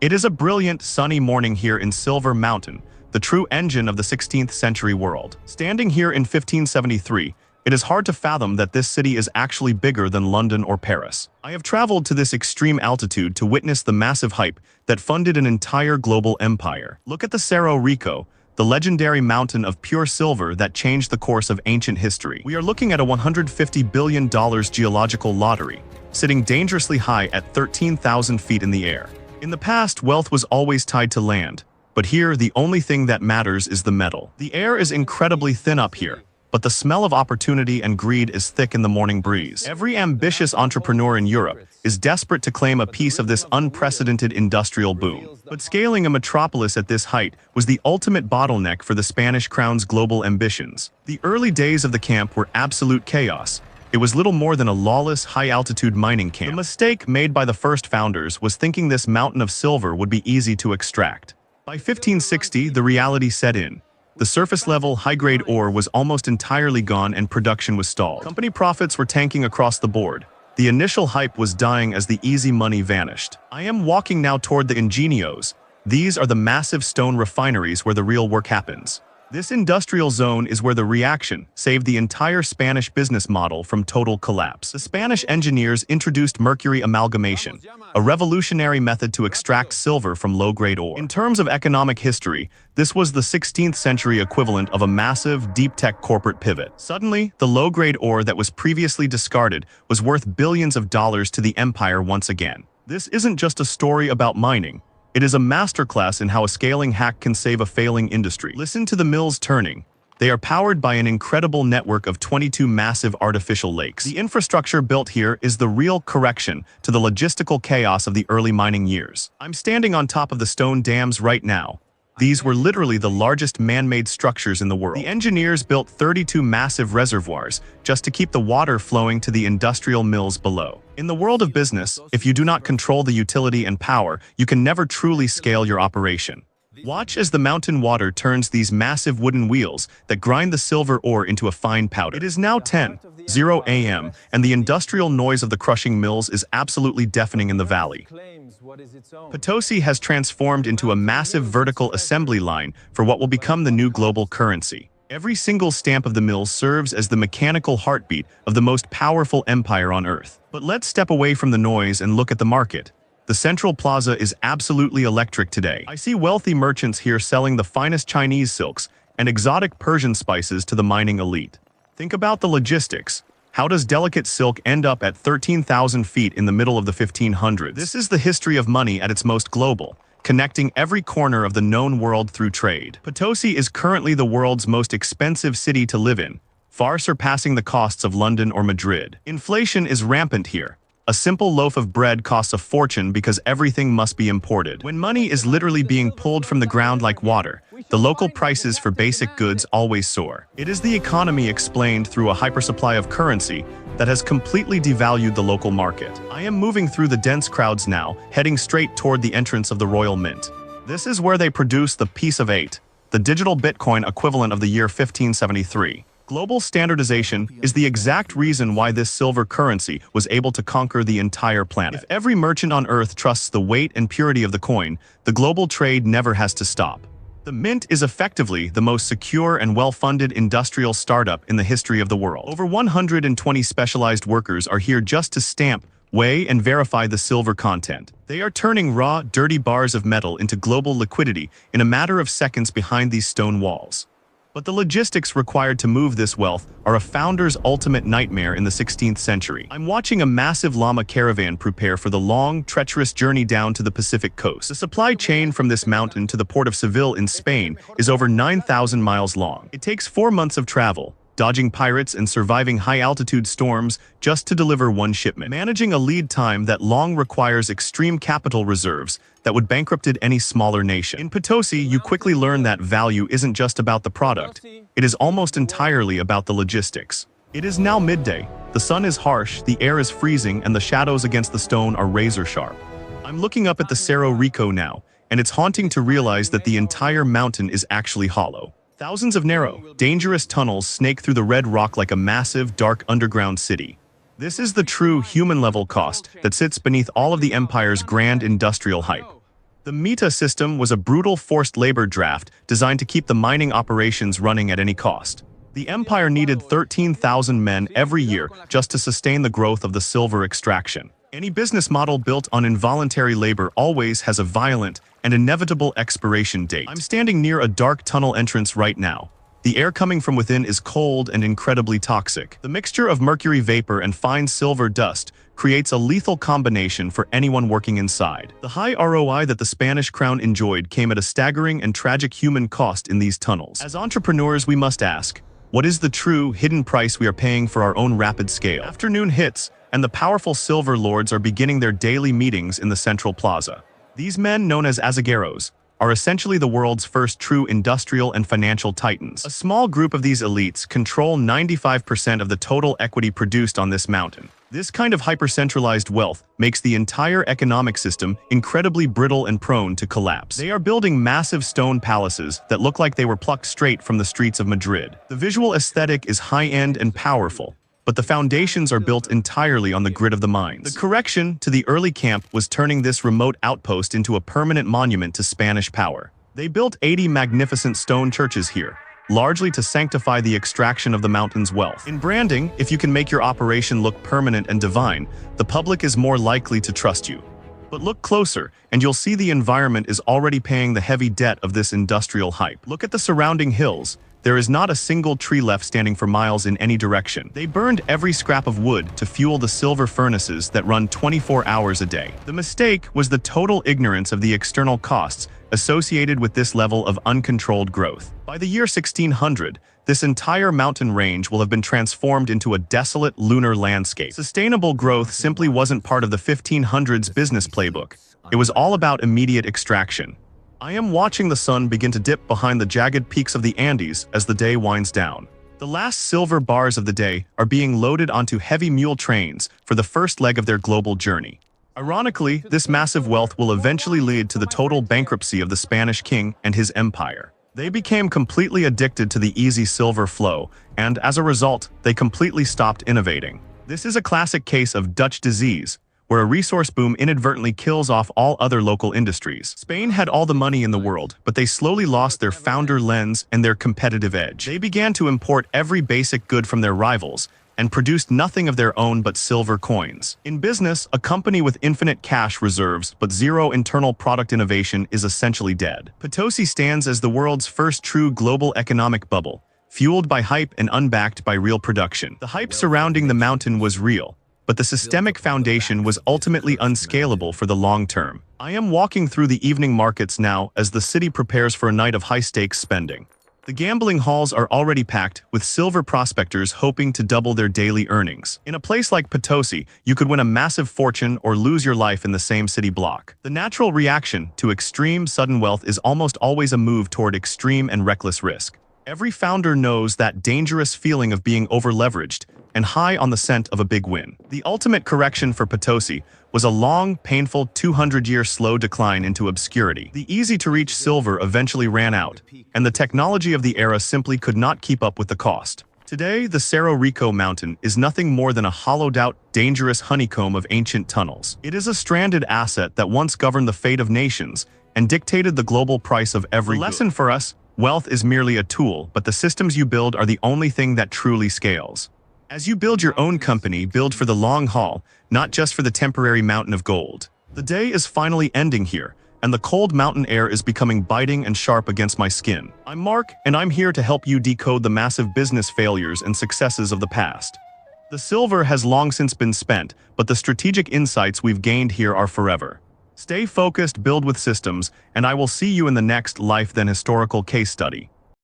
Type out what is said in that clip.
It is a brilliant, sunny morning here in Silver Mountain, the true engine of the 16th century world. Standing here in 1573, it is hard to fathom that this city is actually bigger than London or Paris. I have traveled to this extreme altitude to witness the massive hype that funded an entire global empire. Look at the Cerro Rico, the legendary mountain of pure silver that changed the course of ancient history. We are looking at a $150 billion geological lottery, sitting dangerously high at 13,000 feet in the air. In the past, wealth was always tied to land, but here the only thing that matters is the metal. The air is incredibly thin up here, but the smell of opportunity and greed is thick in the morning breeze. Every ambitious entrepreneur in Europe is desperate to claim a piece of this unprecedented industrial boom. But scaling a metropolis at this height was the ultimate bottleneck for the Spanish crown's global ambitions. The early days of the camp were absolute chaos. It was little more than a lawless, high-altitude mining camp. The mistake made by the first founders was thinking this mountain of silver would be easy to extract. By 1560, the reality set in. The surface-level, high-grade ore was almost entirely gone and production was stalled. Company profits were tanking across the board. The initial hype was dying as the easy money vanished. I am walking now toward the ingenios. These are the massive stone refineries where the real work happens. This industrial zone is where the reaction saved the entire Spanish business model from total collapse. The Spanish engineers introduced mercury amalgamation, a revolutionary method to extract silver from low-grade ore. In terms of economic history, this was the 16th century equivalent of a massive, deep-tech corporate pivot. Suddenly, the low-grade ore that was previously discarded was worth billions of dollars to the empire once again. This isn't just a story about mining. It is a masterclass in how a scaling hack can save a failing industry. Listen to the mills turning. They are powered by an incredible network of 22 massive artificial lakes. The infrastructure built here is the real correction to the logistical chaos of the early mining years. I'm standing on top of the stone dams right now. These were literally the largest man-made structures in the world. The engineers built 32 massive reservoirs just to keep the water flowing to the industrial mills below. In the world of business, if you do not control the utility and power, you can never truly scale your operation. Watch as the mountain water turns these massive wooden wheels that grind the silver ore into a fine powder. It is now 10:00 a.m., and the industrial noise of the crushing mills is absolutely deafening in the valley. Potosí has transformed into a massive vertical assembly line for what will become the new global currency. Every single stamp of the mill serves as the mechanical heartbeat of the most powerful empire on Earth. But let's step away from the noise and look at the market. The central plaza is absolutely electric today. I see wealthy merchants here selling the finest Chinese silks and exotic Persian spices to the mining elite. Think about the logistics. How does delicate silk end up at 13,000 feet in the middle of the 1500s? This is the history of money at its most global, connecting every corner of the known world through trade. Potosí is currently the world's most expensive city to live in, far surpassing the costs of London or Madrid. Inflation is rampant here. A simple loaf of bread costs a fortune because everything must be imported. When money is literally being pulled from the ground like water, the local prices for basic goods always soar. It is the economy explained through a hypersupply of currency that has completely devalued the local market. I am moving through the dense crowds now, heading straight toward the entrance of the Royal Mint. This is where they produce the piece of 8, the digital Bitcoin equivalent of the year 1573. Global standardization is the exact reason why this silver currency was able to conquer the entire planet. If every merchant on Earth trusts the weight and purity of the coin, the global trade never has to stop. The mint is effectively the most secure and well-funded industrial startup in the history of the world. Over 120 specialized workers are here just to stamp, weigh, and verify the silver content. They are turning raw, dirty bars of metal into global liquidity in a matter of seconds behind these stone walls. But the logistics required to move this wealth are a founder's ultimate nightmare in the 16th century. I'm watching a massive llama caravan prepare for the long, treacherous journey down to the Pacific coast. The supply chain from this mountain to the port of Seville in Spain is over 9,000 miles long. It takes 4 months of travel, dodging pirates and surviving high-altitude storms just to deliver one shipment. Managing a lead time that long requires extreme capital reserves that would bankrupted any smaller nation. In Potosí, you quickly learn that value isn't just about the product. It is almost entirely about the logistics. It is now midday. The sun is harsh, the air is freezing, and the shadows against the stone are razor-sharp. I'm looking up at the Cerro Rico now, and it's haunting to realize that the entire mountain is actually hollow. Thousands of narrow, dangerous tunnels snake through the red rock like a massive, dark underground city. This is the true human-level cost that sits beneath all of the empire's grand industrial hype. The Mita system was a brutal forced labor draft designed to keep the mining operations running at any cost. The empire needed 13,000 men every year just to sustain the growth of the silver extraction. Any business model built on involuntary labor always has a violent and inevitable expiration date. I'm standing near a dark tunnel entrance right now. The air coming from within is cold and incredibly toxic. The mixture of mercury vapor and fine silver dust creates a lethal combination for anyone working inside. The high ROI that the Spanish crown enjoyed came at a staggering and tragic human cost in these tunnels. As entrepreneurs, we must ask, what is the true, hidden price we are paying for our own rapid scale? Afternoon hits, and the powerful silver lords are beginning their daily meetings in the central plaza. These men, known as azagueros, are essentially the world's first true industrial and financial titans. A small group of these elites control 95% of the total equity produced on this mountain. This kind of hyper-centralized wealth makes the entire economic system incredibly brittle and prone to collapse. They are building massive stone palaces that look like they were plucked straight from the streets of Madrid. The visual aesthetic is high-end and powerful, but the foundations are built entirely on the grit of the mines. The correction to the early camp was turning this remote outpost into a permanent monument to Spanish power. They built 80 magnificent stone churches here, largely to sanctify the extraction of the mountain's wealth. In branding, if you can make your operation look permanent and divine, the public is more likely to trust you. But look closer, and you'll see the environment is already paying the heavy debt of this industrial hype. Look at the surrounding hills. There is not a single tree left standing for miles in any direction. They burned every scrap of wood to fuel the silver furnaces that run 24 hours a day. The mistake was the total ignorance of the external costs associated with this level of uncontrolled growth. By the year 1600, this entire mountain range will have been transformed into a desolate lunar landscape. Sustainable growth simply wasn't part of the 1500s business playbook. It was all about immediate extraction. I am watching the sun begin to dip behind the jagged peaks of the Andes as the day winds down. The last silver bars of the day are being loaded onto heavy mule trains for the first leg of their global journey. Ironically, this massive wealth will eventually lead to the total bankruptcy of the Spanish king and his empire. They became completely addicted to the easy silver flow, and as a result, they completely stopped innovating. This is a classic case of Dutch disease, where a resource boom inadvertently kills off all other local industries. Spain had all the money in the world, but they slowly lost their founder lens and their competitive edge. They began to import every basic good from their rivals, and produced nothing of their own but silver coins. In business, a company with infinite cash reserves but zero internal product innovation is essentially dead. Potosí stands as the world's first true global economic bubble, fueled by hype and unbacked by real production. The hype surrounding the mountain was real, but the systemic foundation was ultimately unscalable for the long term. I am walking through the evening markets now as the city prepares for a night of high-stakes spending. The gambling halls are already packed, with silver prospectors hoping to double their daily earnings. In a place like Potosí, you could win a massive fortune or lose your life in the same city block. The natural reaction to extreme sudden wealth is almost always a move toward extreme and reckless risk. Every founder knows that dangerous feeling of being over-leveraged and high on the scent of a big win. The ultimate correction for Potosí was a long, painful 200-year slow decline into obscurity. The easy-to-reach silver eventually ran out, and the technology of the era simply could not keep up with the cost. Today, the Cerro Rico mountain is nothing more than a hollowed-out, dangerous honeycomb of ancient tunnels. It is a stranded asset that once governed the fate of nations and dictated the global price of every good. The lesson for us: wealth is merely a tool, but the systems you build are the only thing that truly scales. As you build your own company, build for the long haul, not just for the temporary mountain of gold. The day is finally ending here, and the cold mountain air is becoming biting and sharp against my skin. I'm Mark, and I'm here to help you decode the massive business failures and successes of the past. The silver has long since been spent, but the strategic insights we've gained here are forever. Stay focused, build with systems, and I will see you in the next Life Then Historical case study.